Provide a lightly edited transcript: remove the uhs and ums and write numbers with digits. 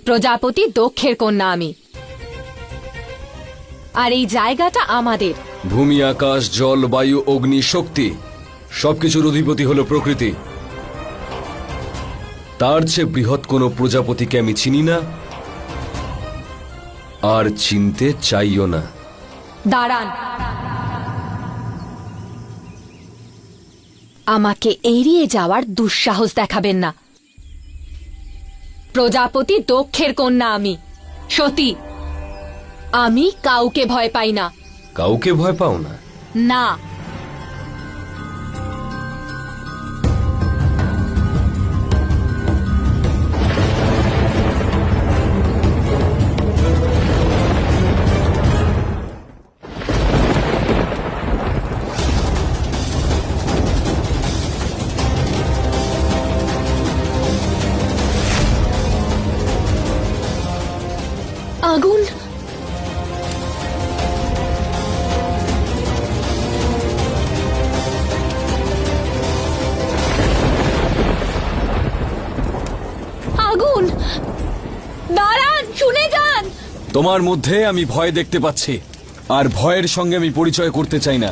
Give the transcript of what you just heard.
প্রজাপতি দক্ষের কন্যা আমি, আর এই জায়গাটা আমাদের। ভূমি, আকাশ, জল, বায়ু, অগ্নি, শক্তি সবকিছুর অধিপতি হলো প্রকৃতি। তার চেয়ে বৃহৎ কোনো প্রজাপতিকে আমি চিনি না, আর চিনতে চাইও না। দাঁড়ান, আমাকে এড়িয়ে যাওয়ার দুঃসাহস দেখাবেন না। প্রজাপতি দক্ষের কন্যা আমি, সতী। আমি কাউকে ভয় পাই না। কাউকে ভয় পাও না? না। আগুন! আগুন! দাঁড়ান, শুনে যান। তোমার মধ্যে আমি ভয় দেখতে পাচ্ছি, আর ভয়ের সঙ্গে আমি পরিচয় করতে চাই না।